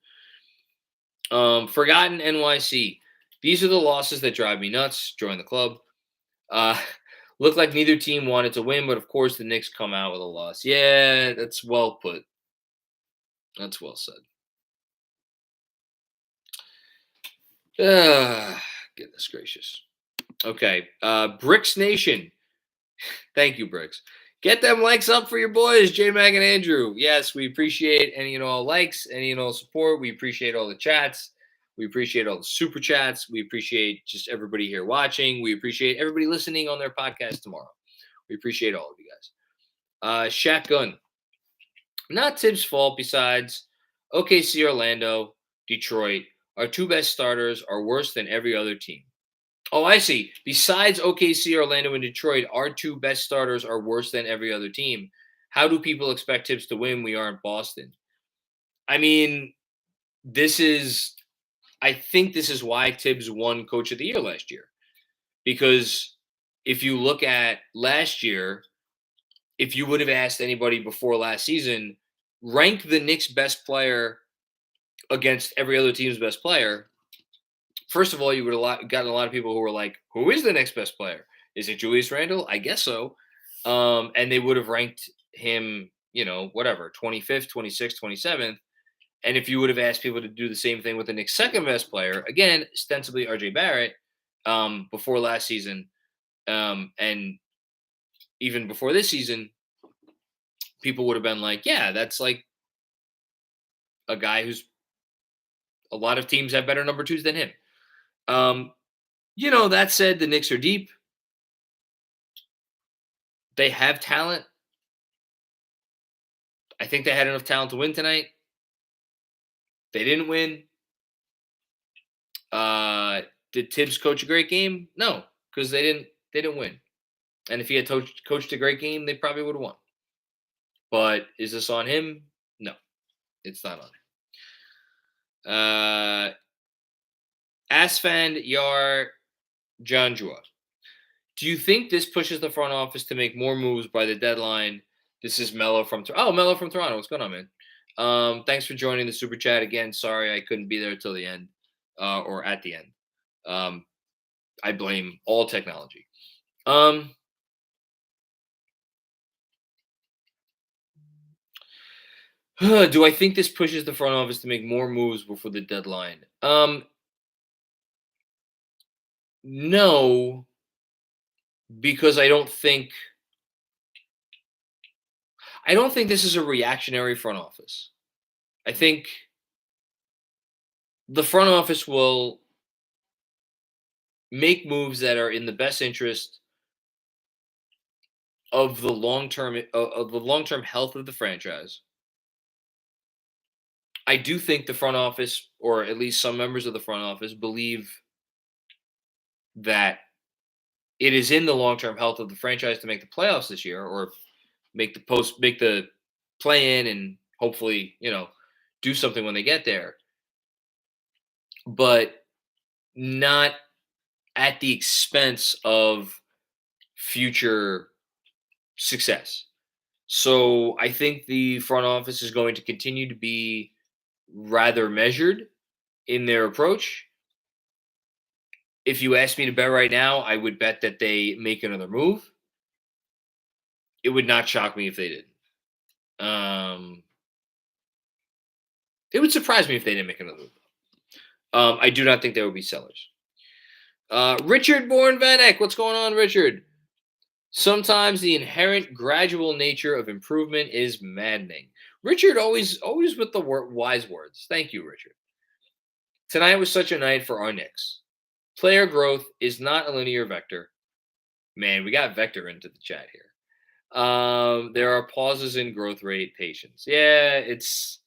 Forgotten NYC. These are the losses that drive me nuts. Join the club. Looked like neither team wanted to win, but of course the Knicks come out with a loss. Yeah, that's well put. That's well said. Goodness gracious. Okay. Bricks Nation. Thank you, Bricks. Get them likes up for your boys, J Mag and Andrew. Yes, we appreciate any and all likes, any and all support. We appreciate all the chats. We appreciate all the super chats. We appreciate just everybody here watching. We appreciate everybody listening on their podcast tomorrow. We appreciate all of you guys. Shotgun. Not Tibbs' fault besides OKC, Orlando, Detroit. Our two best starters are worse than every other team. Oh, I see. Besides OKC, Orlando, and Detroit, our two best starters are worse than every other team. How do people expect Tibbs to win? We aren't Boston. I mean, I think this is why Tibbs won Coach of the Year last year. Because if you look at last year, if you would have asked anybody before last season, rank the Knicks' best player against every other team's best player, first of all, you would have gotten a lot of people who were like, who is the next best player? Is it Julius Randle? I guess so. And they would have ranked him, 25th, 26th, 27th. And if you would have asked people to do the same thing with the Knicks' second best player, again, ostensibly RJ Barrett, before last season, and even before this season, people would have been like, yeah, that's like a guy who's a lot of teams have better number twos than him. That said, the Knicks are deep. They have talent. I think they had enough talent to win tonight. They didn't win. Did Tibbs coach a great game? No, because they didn't win. And if he had coached a great game, they probably would have won. But is this on him? No, it's not on him. Asfand Yar Janjua. Do you think this pushes the front office to make more moves by the deadline? This is Mello from Mello from Toronto. What's going on, man? Thanks for joining the super chat again. Sorry I couldn't be there till the end, or at the end. I blame all technology. Do I think this pushes the front office to make more moves before the deadline? No, because I don't think this is a reactionary front office. I think the front office will make moves that are in the best interest of the long-term health of the franchise. I do think the front office, or at least some members of the front office, believe that it is in the long-term health of the franchise to make the playoffs this year, or make the play-in, and hopefully, do something when they get there. But not at the expense of future success. So I think the front office is going to continue to be rather measured in their approach. If you ask me to bet right now, I would bet that they make another move. It would not shock me if they did. It would surprise me if they didn't make another move. I do not think they would be sellers. Richard Bourne Vanek, what's going on, Richard? Sometimes the inherent gradual nature of improvement is maddening. Richard, always with the wise words. Thank you, Richard. Tonight was such a night for our Knicks. Player growth is not a linear vector. Man, we got vector into the chat here. There are pauses in growth rate, patience. Yeah, it's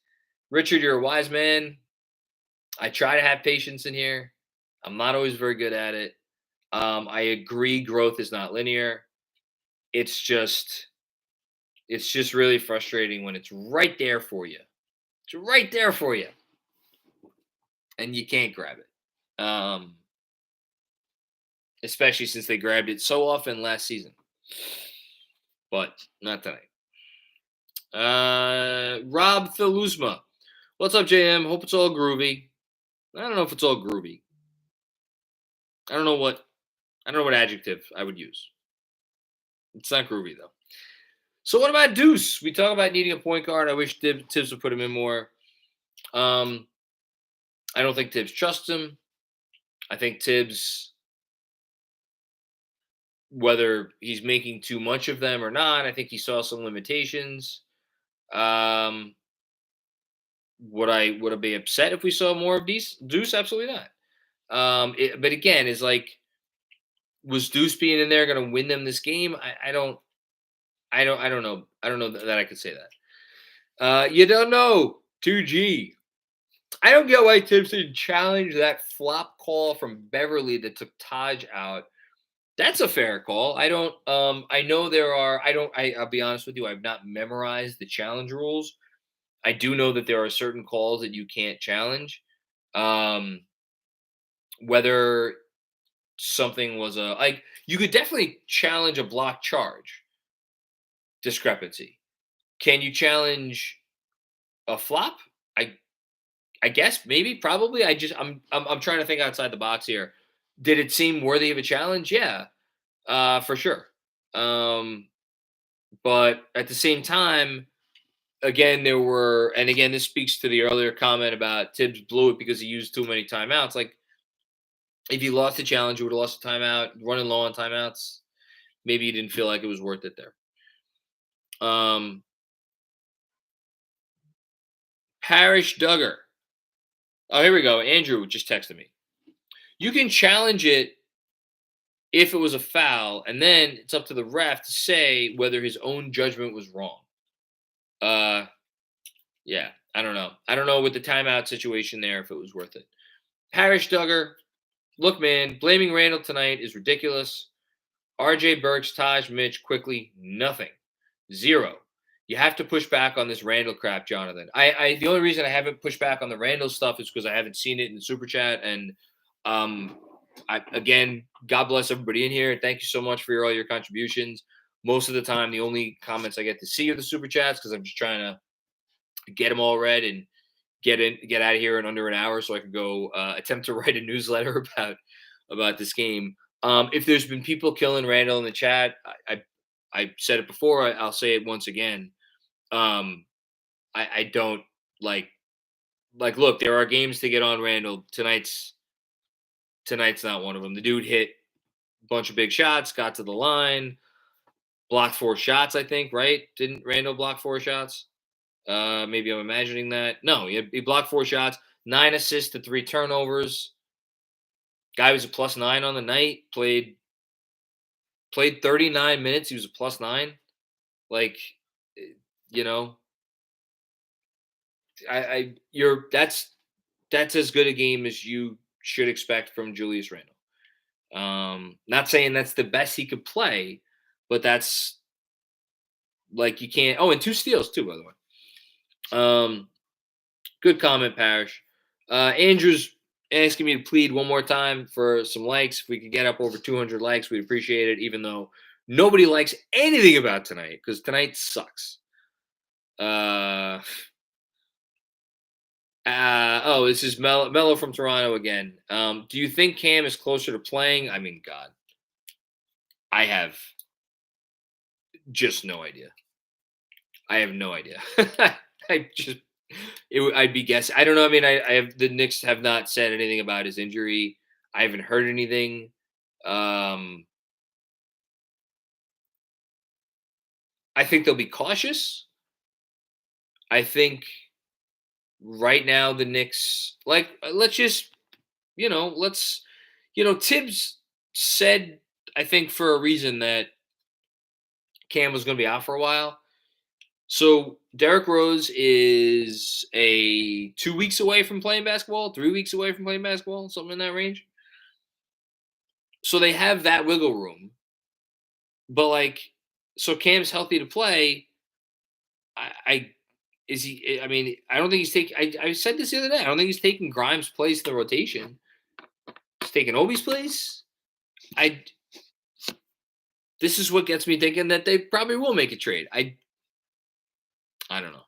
Richard, you're a wise man. I try to have patience in here. I'm not always very good at it. I agree growth is not linear. It's just really frustrating when it's right there for you. It's right there for you. And you can't grab it. Especially since they grabbed it so often last season. But not tonight. Rob Philusma. What's up, JM? Hope it's all groovy. I don't know if it's all groovy. I don't know what adjective I would use. It's not groovy, though. So what about Deuce? We talk about needing a point guard. I wish Tibbs would put him in more. Um, I don't think Tibbs trusts him. I think Tibbs, whether he's making too much of them or not, I think he saw some limitations. Um, would I be upset if we saw more of Deuce? Absolutely not. But again, is like, was Deuce being in there going to win them this game? I don't know. I don't know that I could say that. You don't know. 2G. I don't get why Tibbs didn't challenge that flop call from Beverly that took Taj out. That's a fair call. I don't. I know there are. I don't. I'll be honest with you. I've not memorized the challenge rules. I do know that there are certain calls that you can't challenge. Um, whether something was a like, you could definitely challenge a block charge discrepancy. Can you challenge a flop? I I guess maybe probably. I'm trying to think outside the box here. Did it seem worthy of a challenge? Yeah, for sure. Um, but at the same time, again, and again, this speaks to the earlier comment about Tibbs blew it because he used too many timeouts. Like, if you lost the challenge, you would have lost a timeout. Running low on timeouts, maybe you didn't feel like it was worth it there. Um, Parrish Duggar. Oh, here we go. Andrew just texted me. You can challenge it if it was a foul, and then it's up to the ref to say whether his own judgment was wrong. Uh, yeah, I don't know. I don't know with the timeout situation there if it was worth it. Parrish Duggar, look, man, blaming Randall tonight is ridiculous. RJ Burks, Taj, Mitch, quickly, nothing. Zero. You have to push back on this Randall crap, Jonathan. The only reason I haven't pushed back on the Randall stuff is because I haven't seen it in the super chat. And again, God bless everybody in here. Thank you so much for all your contributions. Most of the time, the only comments I get to see are the super chats because I'm just trying to get them all read and get out of here in under an hour so I can go attempt to write a newsletter about this game. If there's been people killing Randall in the chat, I said it before. I'll say it once again. I don't like. Look, there are games to get on Randall. Tonight's not one of them. The dude hit a bunch of big shots, got to the line, blocked 4 shots. I think, right? Didn't Randall block 4 shots? Maybe I'm imagining that. No, he blocked 4 shots, 9 assists to 3 turnovers. Guy was a +9 on the night. Played 39 minutes. He was a +9. Like, you know, that's as good a game as you should expect from Julius Randle. Not saying that's the best he could play, but that's like, you can't. Oh, and 2 steals too, by the way. Good comment, Parrish. Andrew's asking me to plead one more time for some likes. If we could get up over 200 likes, we'd appreciate it, even though nobody likes anything about tonight because tonight sucks. This is Mello from Toronto again. Do you think Cam is closer to playing? I mean, God, I have just no idea. I have no idea. I'd be guessing. I don't know. I mean, I have the Knicks have not said anything about his injury. I haven't heard anything. I think they'll be cautious. I think right now the Knicks, Tibbs said, I think for a reason, that Cam was going to be out for a while. So Derrick Rose is 2 weeks away from playing basketball, 3 weeks away from playing basketball, something in that range. So they have that wiggle room. But so Cam's healthy to play. I don't think he's taking. I said this the other day. I don't think he's taking Grimes' place in the rotation. He's taking Obi's place. This is what gets me thinking that they probably will make a trade. I don't know.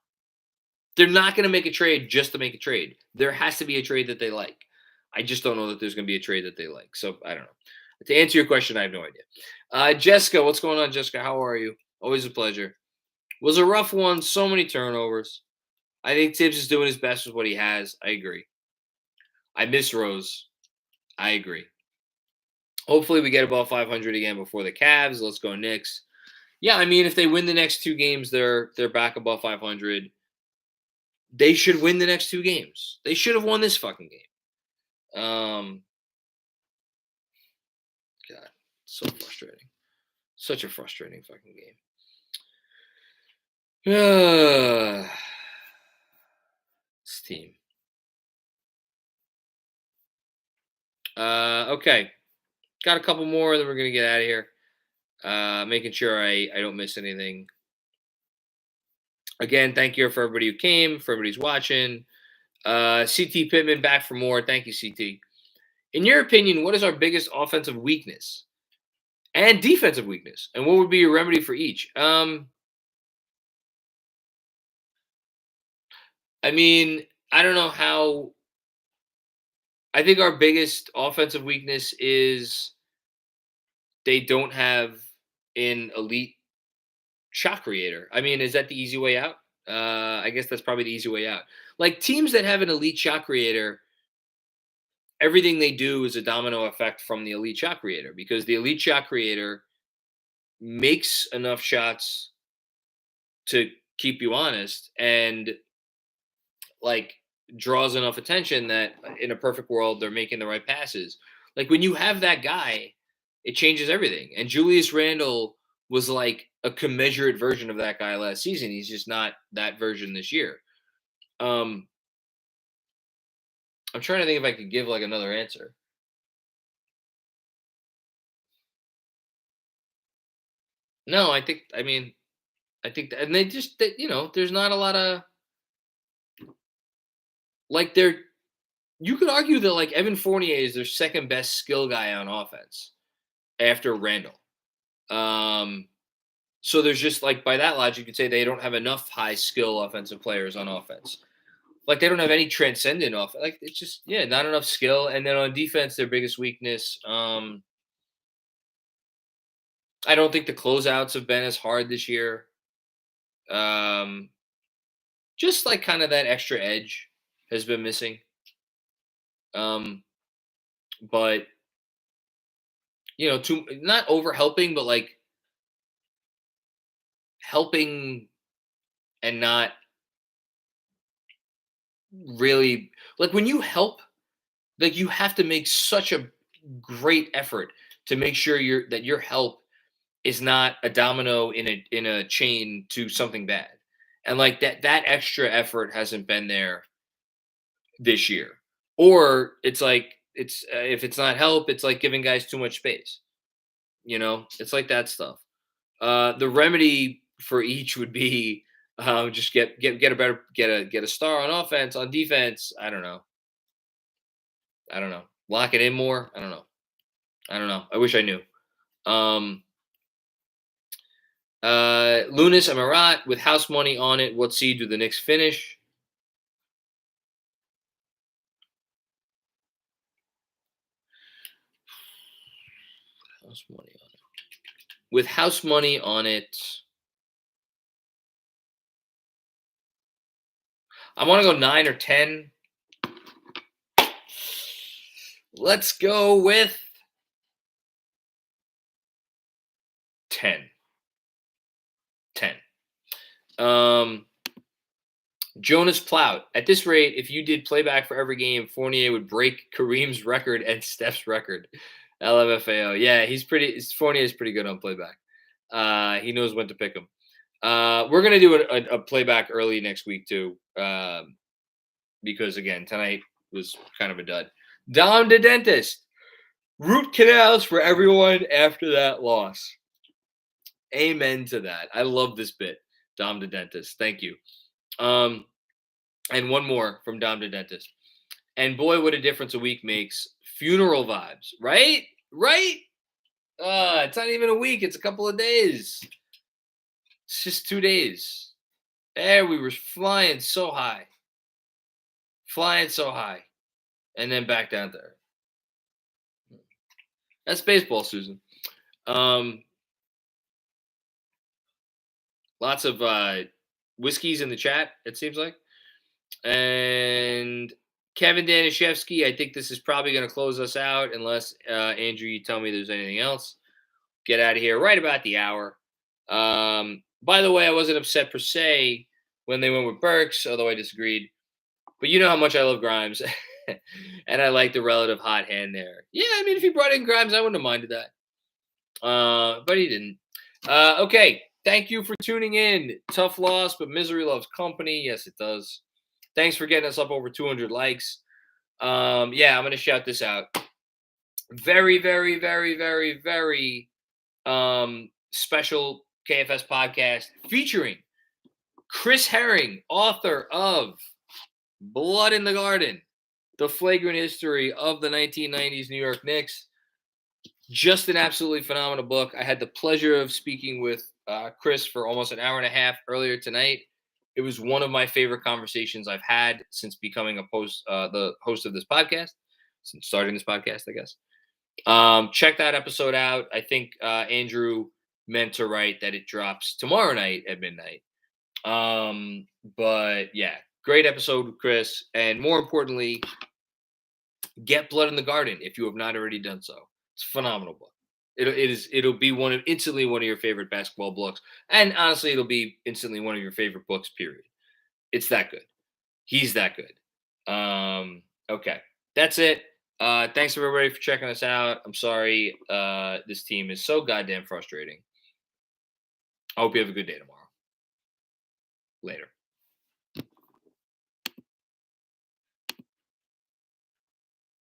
They're not going to make a trade just to make a trade. There has to be a trade that they like. I just don't know that there's going to be a trade that they like. So I don't know. To answer your question, I have no idea. Jessica, what's going on, Jessica? How are you? Always a pleasure. Was a rough one. So many turnovers. I think Tibbs is doing his best with what he has. I agree. I miss Rose. I agree. Hopefully, we get above 500 again before the Cavs. Let's go Knicks. Yeah, I mean, if they win the next 2 games, they're back above 500. They should win the next 2 games. They should have won this fucking game. God, so frustrating. Such a frustrating fucking game. This team. Okay. Got a couple more, then we're gonna get out of here. Making sure I don't miss anything. Again, thank you for everybody who came, for everybody who's watching. CT Pittman back for more. Thank you, CT. In your opinion, what is our biggest offensive weakness and defensive weakness? And what would be your remedy for each? I mean, I don't know how. I think our biggest offensive weakness is they don't have an elite shot creator. I mean, is that the easy way out? I guess that's probably the easy way out. Like teams that have an elite shot creator, everything they do is a domino effect from the elite shot creator because the elite shot creator makes enough shots to keep you honest and like draws enough attention that in a perfect world they're making the right passes. Like when you have that guy, it changes everything. And Julius Randle was like a commensurate version of that guy last season. He's just not that version this year. I'm trying to think if I could give like another answer. No, I think that, and they just that there's not a lot of like they're you could argue that like Evan Fournier is their second best skill guy on offense after Randall. So there's just like by that logic, you could say they don't have enough high skill offensive players on offense. Like they don't have any transcendent off. Like it's just not enough skill. And then on defense, their biggest weakness. I don't think the closeouts have been as hard this year. Um, just like kind of that extra edge has been missing. But to not over helping, but like helping and not really like when you help, like you have to make such a great effort to make sure that your help is not a domino in a chain to something bad. And like that extra effort hasn't been there this year. Or it's like it's if it's not help, it's like giving guys too much space. It's like that stuff. The remedy for each would be just get a better get a star on offense. On defense, I don't know. Lock it in more. I don't know. I wish I knew. Lunas Amarat with house money on it. What seed do the Knicks finish? House money on it. With house money on it, I want to go 9 or 10. Let's go with 10. 10. Jonas Plout. At this rate, if you did playback for every game, Fournier would break Kareem's record and Steph's record. LMFAO. Yeah, Fournier is pretty good on playback. He knows when to pick him. We're gonna do a playback early next week too, because again tonight was kind of a dud. Dom the dentist. Root canals for everyone after that loss. Amen to that. I love this bit. Dom the dentist. Thank you. And one more from Dom the dentist. And boy, what a difference a week makes. Funeral vibes, right? Right? It's not even a week. It's a couple of days. It's just 2 days. There we were flying so high. And then back down there. That's baseball, Susan. Lots of whiskeys in the chat, it seems like. And Kevin Danishevsky, I think this is probably going to close us out unless, Andrew, you tell me there's anything else. Get out of here right about the hour. By the way, I wasn't upset per se when they went with Burks, although I disagreed. But you know how much I love Grimes. And I like the relative hot hand there. Yeah, I mean, if he brought in Grimes, I wouldn't have minded that. But he didn't. Okay, thank you for tuning in. Tough loss, but misery loves company. Yes, it does. Thanks for getting us up over 200 likes. Yeah, I'm going to shout this out. Very, very, very, very, very special KFS podcast featuring Chris Herring, author of Blood in the Garden, the flagrant history of the 1990s New York Knicks. Just an absolutely phenomenal book. I had the pleasure of speaking with Chris for almost an hour and a half earlier tonight. It was one of my favorite conversations I've had since becoming the host of this podcast, since starting this podcast, I guess. Check that episode out. I think Andrew meant to write that it drops tomorrow night at midnight. But yeah, great episode with Chris. And more importantly, get Blood in the Garden if you have not already done so. It's a phenomenal book. It'll be instantly one of your favorite basketball books. And honestly, it'll be instantly one of your favorite books, period. It's that good. He's that good. Okay. That's it. Thanks everybody for checking us out. I'm sorry. This team is so goddamn frustrating. I hope you have a good day tomorrow. Later.